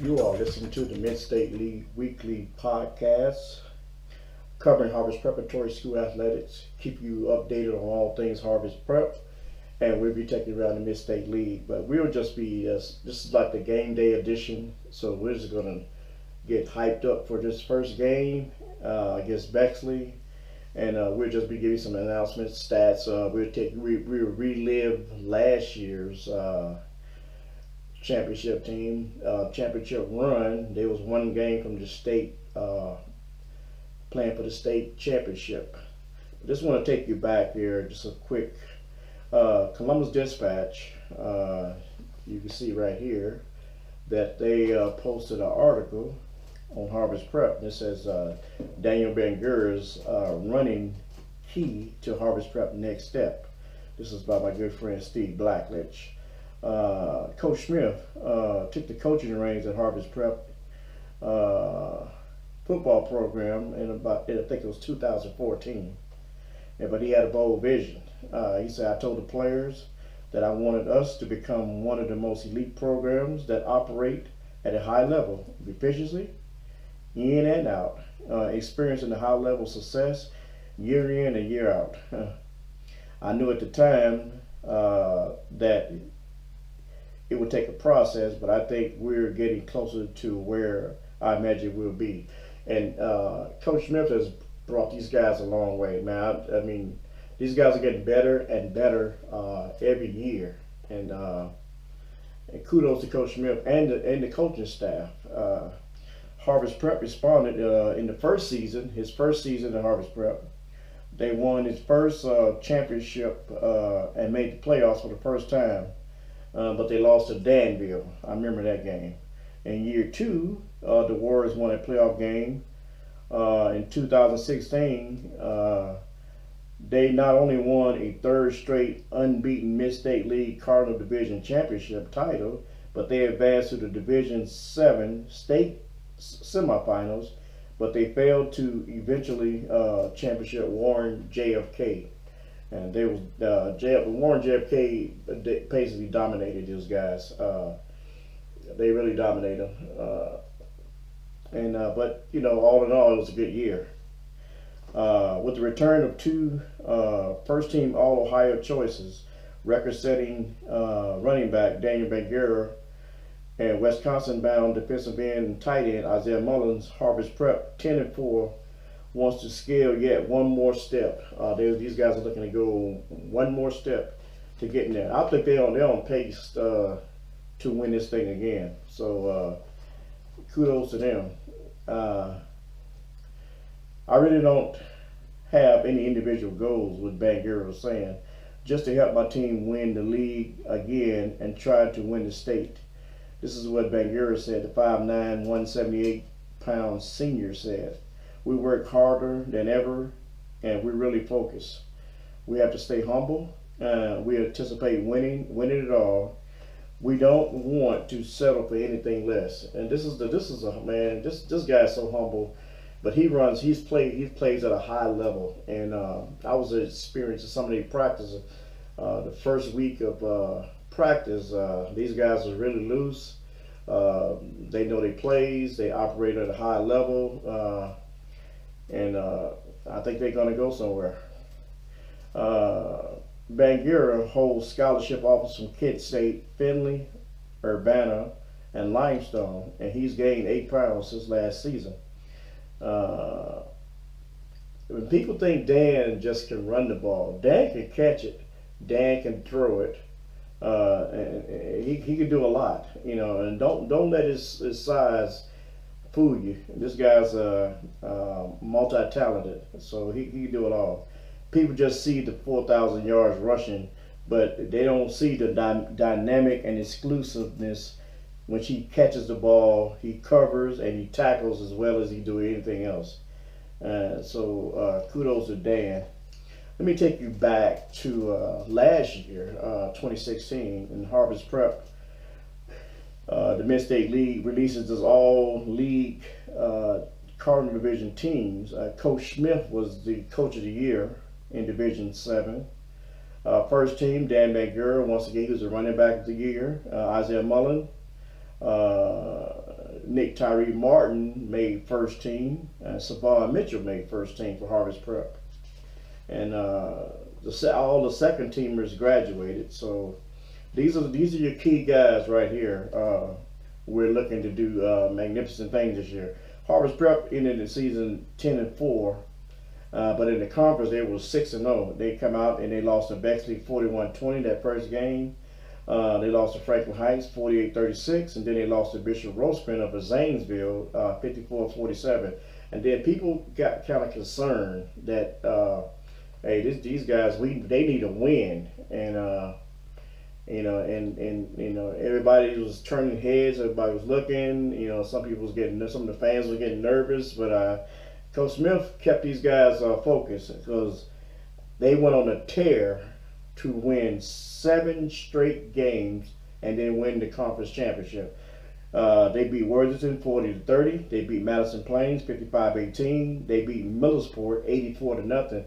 You are listening to the Mid-State League Weekly Podcast, covering Harvest Preparatory School athletics, keep you updated on all things Harvest Prep, and we'll be taking you around the Mid-State League. But we'll just be, this is like the game day edition, so we're just going to get hyped up for this first game against Bexley, and we'll just be giving some announcements, stats. We'll relive last year's championship team, championship run. There was one game from the state, playing for the state championship. I just want to take you back here, just a quick Columbus Dispatch. You can see right here that they posted an article on Harvest Prep. This says Daniel Bangura's running key to Harvest Prep next step. This is by my good friend Steve Blackledge. Coach Smith took the coaching reins at Harvest Prep football program in I think it was 2014. But he had a bold vision. He said, I told the players that I wanted us to become one of the most elite programs that operate at a high level, efficiency, in and out, experiencing a high level of success year in and year out. I knew at the time that it would take a process, but I think we're getting closer to where I imagine we'll be. And Coach Smith has brought these guys a long way, man. I mean, these guys are getting better and better every year. And kudos to Coach Smith and the coaching staff. Harvest Prep responded in the first season, his first season at Harvest Prep. They won his first championship and made the playoffs for the first time. But they lost to Danville. I remember that game. In year two, the Warriors won a playoff game. In 2016, they not only won a third straight unbeaten Mid-State League Cardinal Division Championship title, but they advanced to the Division 7 state semifinals, but they failed to eventually championship Warren JFK. And they was Warren JFK basically dominated these guys. They really dominated them. But you know, all in all, it was a good year. With the return of two first-team All-Ohio choices, record-setting running back Daniel Bangura and Wisconsin-bound defensive end and tight end Isaiah Mullins, Harvest Prep 10-4. Wants to scale yet one more step. These guys are looking to go one more step to getting there. I think they're on pace to win this thing again. So kudos to them. I really don't have any individual goals, what Bangura was saying, just to help my team win the league again and try to win the state. This is what Bangura said, the 5'9", 178-pound senior said. We work harder than ever, and we really focus. We have to stay humble. We anticipate winning it all. We don't want to settle for anything less. And this is a man. This guy is so humble, but he plays at a high level. And I was experiencing some of the practices. The first week of practice, these guys are really loose. They know their plays. They operate at a high level. And I think they're going to go somewhere. Bangura holds scholarship offers from Kent State, Findlay, Urbana, and Limestone, and he's gained 8 pounds since last season. When people think Dan just can run the ball, Dan can catch it, Dan can throw it, and he can do a lot, you know. And don't let his size fool you. This guy's multi-talented, so he can do it all. People just see the 4,000 yards rushing, but they don't see the dynamic and exclusiveness, when he catches the ball, he covers and he tackles as well as he do anything else. So kudos to Dan. Let me take you back to last year, 2016, in Harvest Prep. The Mid-State League releases its all-league Cardinal Division teams. Coach Smith was the Coach of the Year in Division 7. First team, Dan Van once again, he was the running back of the year. Isaiah Mullen, Nick Tyree Martin made first team. Savon Mitchell made first team for Harvest Prep. And all the second teamers graduated. So these are your key guys right here. We're looking to do magnificent things this year. Harvest Prep ended the season 10-4, but in the conference they were 6-0. They come out and they lost to Bexley 41-20 that first game. They lost to Franklin Heights 48-36, and then they lost to Bishop Rosecrans of Zanesville 54-47. And then people got kind of concerned that hey, these guys they need a win, and everybody was turning heads, everybody was looking. Some of the fans were getting nervous, but Coach Smith kept these guys focused because they went on a tear to win 7 straight games and then win the conference championship. They beat Worthington 40-30. They beat Madison Plains 55-18. They beat Millersport 84-0.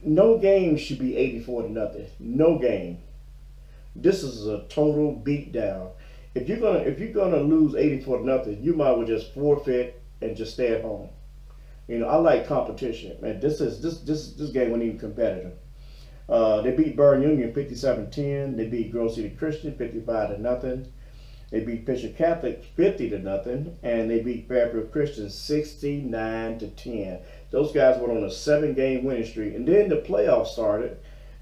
No game should be 84-0. No game. This is a total beatdown. If you're gonna lose 84-0, you might as well just forfeit and just stay at home. I like competition, man. This game wasn't even competitive. They beat Burn Union 57-10. They beat Grove City Christian 55-0. They beat Fisher Catholic 50-0, and they beat Fairfield Christian 69-10. Those guys went on a 7-game winning streak, and then the playoffs started,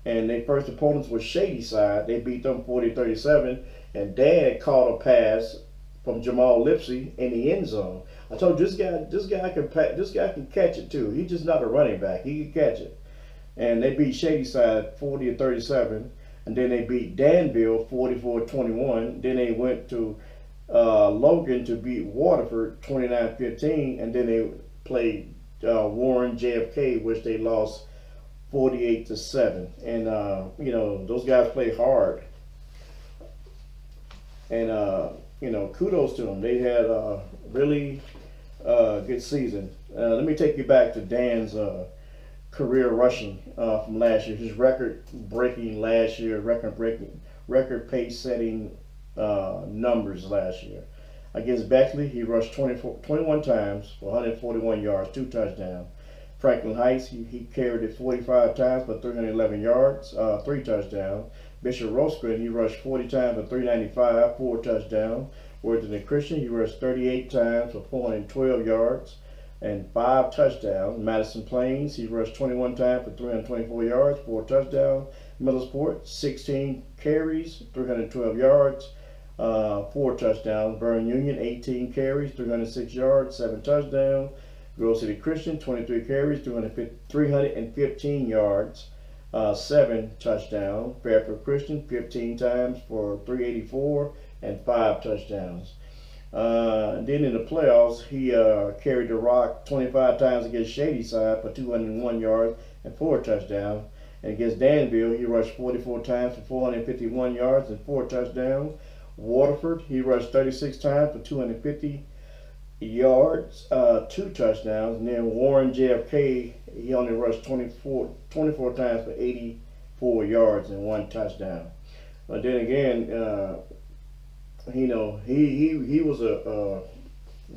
and their first opponents were Shadyside. They beat them 40-37, and Dan caught a pass from Jamal Lipsy in the end zone. I told you this guy can catch it too. He's just not a running back. He can catch it. And they beat Shadyside 40-37, and then they beat Danville 44-21. Then they went to Logan to beat Waterford 29-15, and then they played Warren JFK, which they lost 48-7. And those guys play hard. And kudos to them. They had a really good season. Let me take you back to Dan's career rushing from last year. His record-breaking last year, record pace-setting numbers last year. Against Beckley, he rushed 21 times for 141 yards, 2 touchdowns. Franklin Heights, he carried it 45 times for 311 yards, 3 touchdowns. Bishop Rosecrans, he rushed 40 times for 395, 4 touchdowns. Worthington Christian, he rushed 38 times for 412 yards and 5 touchdowns. Madison Plains, he rushed 21 times for 324 yards, 4 touchdowns. Millersport, 16 carries, 312 yards, 4 touchdowns. Burn Union, 18 carries, 306 yards, 7 touchdowns. Grove City Christian, 23 carries, 315 yards, 7 touchdowns. Fairfield Christian, 15 times for 384 and 5 touchdowns. Then in the playoffs, he carried the rock 25 times against Shadyside for 201 yards and 4 touchdowns. And against Danville, he rushed 44 times for 451 yards and 4 touchdowns. Waterford, he rushed 36 times for 250 yards, 2 touchdowns. And then Warren JFK, he only rushed 24 times for 84 yards and 1 touchdown. But then again, he was a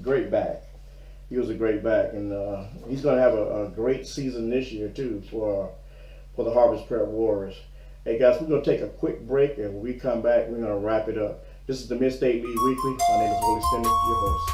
great back. He was a great back, and he's going to have a great season this year too for the Harvest Prep Warriors. Hey guys, we're going to take a quick break, and when we come back, we're going to wrap it up. This is the Mid-State League Weekly. My name is Willie Stinney, your host.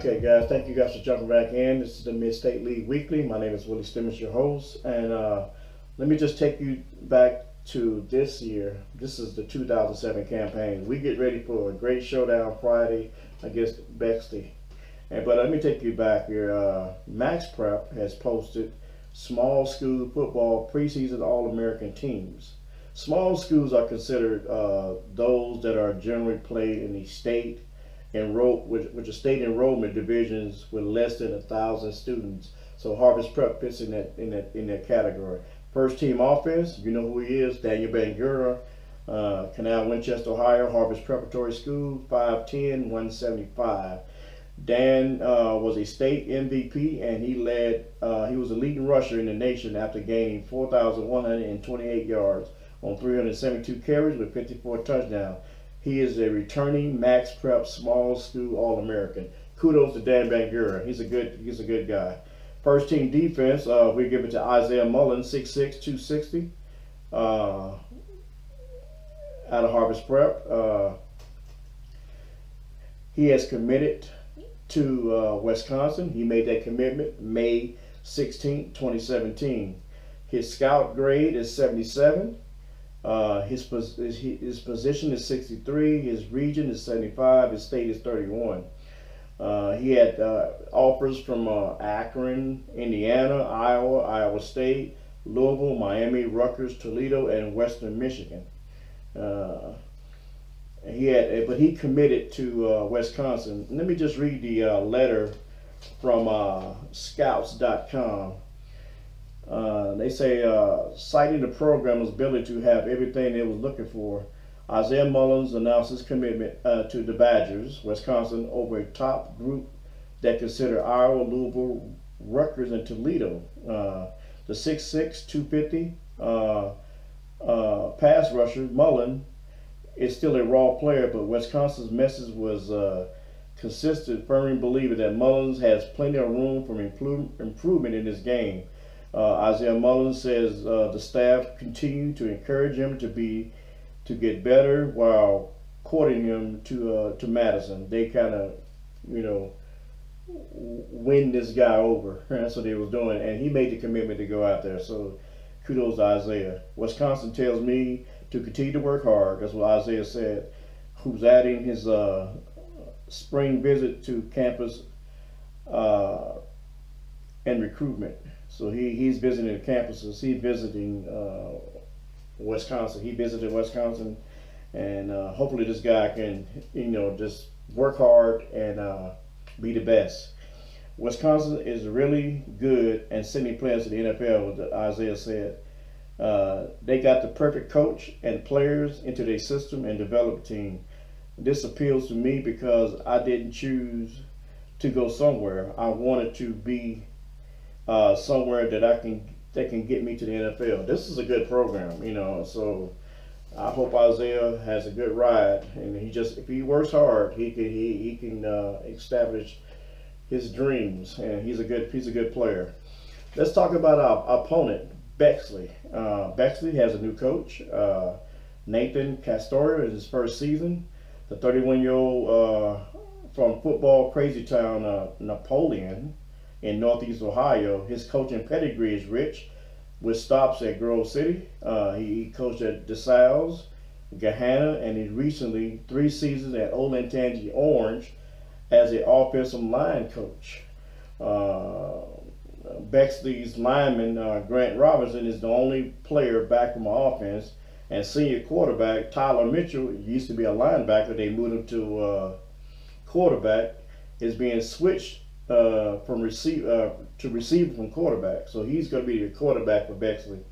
Okay, guys, thank you guys for jumping back in. This is the Mid-State League Weekly. My name is Willie Stimmons, your host, and let me just take you back to this year. This is the 2007 campaign. We get ready for a great showdown Friday against Bexley. But let me take you back here. Max Prep has posted small school football preseason All-American teams. Small schools are considered those that are generally played in the state which are state enrollment divisions with less than 1,000 students. So Harvest Prep fits in that category. First team offense, you know who he is, Daniel Bangura, Canal Winchester, Ohio, Harvest Preparatory School, 5'10", 175. Dan was a state MVP, and he was the leading rusher in the nation after gaining 4,128 yards on 372 carries with 54 touchdowns. He is a returning Max Prep Small School All-American. Kudos to Dan Bangura. He's a good guy. First team defense, we give it to Isaiah Mullen, 6'6", 260, out of Harvest Prep. He has committed to Wisconsin. He made that commitment May 16, 2017. His scout grade is 77. His position is 63. His region is 75. His state is 31. He had offers from Akron, Indiana, Iowa, Iowa State, Louisville, Miami, Rutgers, Toledo, and Western Michigan. But he committed to Wisconsin. Let me just read the letter from Scouts.com. They say, citing the program's ability to have everything they was looking for, Isaiah Mullins announced his commitment to the Badgers, Wisconsin, over a top group that consider Iowa, Louisville, Rutgers, and Toledo. The 6'6", 250 pass rusher, Mullen, is still a raw player, but Wisconsin's message was consistent, firmly believing that Mullins has plenty of room for improvement in his game. Isaiah Mullins says the staff continue to encourage him to get better while courting him to Madison. They kind of, win this guy over. That's what they was doing, and he made the commitment to go out there. So kudos to Isaiah. Wisconsin tells me to continue to work hard. That's what Isaiah said, who's adding his spring visit to campus and recruitment. So he's visiting the campuses. He's visiting Wisconsin. He visited Wisconsin, and hopefully this guy can, just work hard and be the best. Wisconsin is really good and sending players to the NFL, what Isaiah said. They got the perfect coach and players into their system and develop a team. This appeals to me because I didn't choose to go somewhere. I wanted to be somewhere that can get me to the NFL. This is a good program, so I hope Isaiah has a good ride, and if he works hard, he can establish his dreams, and he's a good player. Let's talk about our opponent, Bexley. Bexley has a new coach, Nathan Castoria, in his first season. The 31-year-old from football crazy town Napoleon in Northeast Ohio. His coaching pedigree is rich, with stops at Grove City. He coached at DeSales, Gahanna, and he recently 3 seasons at Olentangy Orange as an offensive line coach. Bexley's lineman Grant Robinson is the only player back from offense, and senior quarterback Tyler Mitchell used to be a linebacker. They moved him to quarterback. Is being switched from receiver from quarterback, so he's going to be the quarterback for Bexley.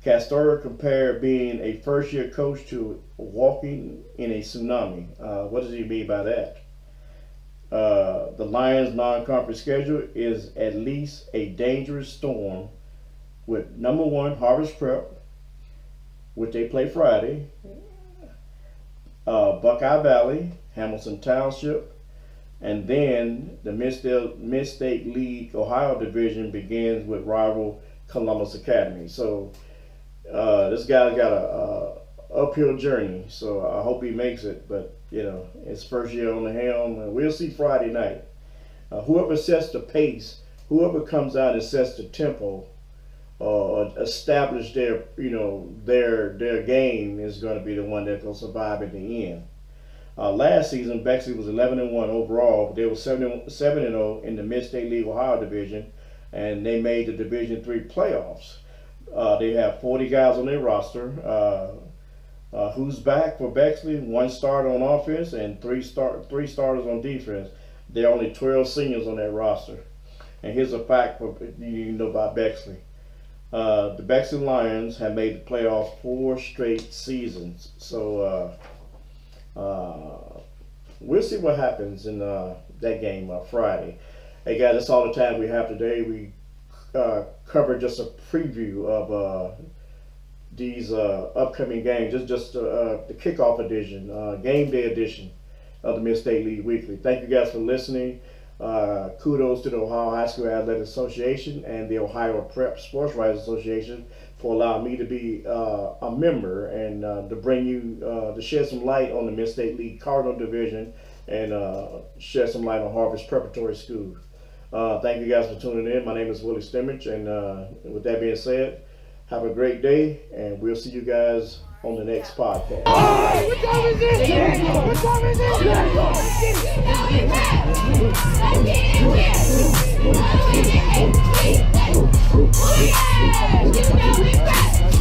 Castoria compared being a first-year coach to walking in a tsunami. What does he mean by that? The Lions' non-conference schedule is at least a dangerous storm, with number 1 Harvest Prep, which they play Friday, Buckeye Valley, Hamilton Township, and then the Mid-State League Ohio division begins with rival Columbus Academy. So this guy's got uphill journey. So I hope he makes it. But his first year on the helm. We'll see Friday night. Whoever sets the pace, whoever comes out and sets the tempo, or establish their game is going to be the one that will survive at the end. Last season, Bexley was 11-1 overall. But they were 7-0 in the Mid-State League Ohio division, and they made the Division III playoffs. They have 40 guys on their roster. Who's back for Bexley? 1 starter on offense and three starters on defense. There are only 12 seniors on that roster. And here's a fact for about Bexley. The Bexley Lions have made the playoffs 4 straight seasons. So we'll see what happens in that game Friday. Hey guys, that's all the time we have today. We covered just a preview of these upcoming games, just the kickoff edition, game day edition of the Mid-State League Weekly. Thank you guys for listening. Kudos to the Ohio High School Athletic Association and the Ohio Prep Sports Writers Association for allowing me to be a member and to bring you, to shed some light on the Mid-State League Cardinal Division and shed some light on Harvest Preparatory School. Thank you guys for tuning in. My name is Willie Stimmich, and with that being said, have a great day, and we'll see you guys on the next podcast. Oh, what time is it? What time is it?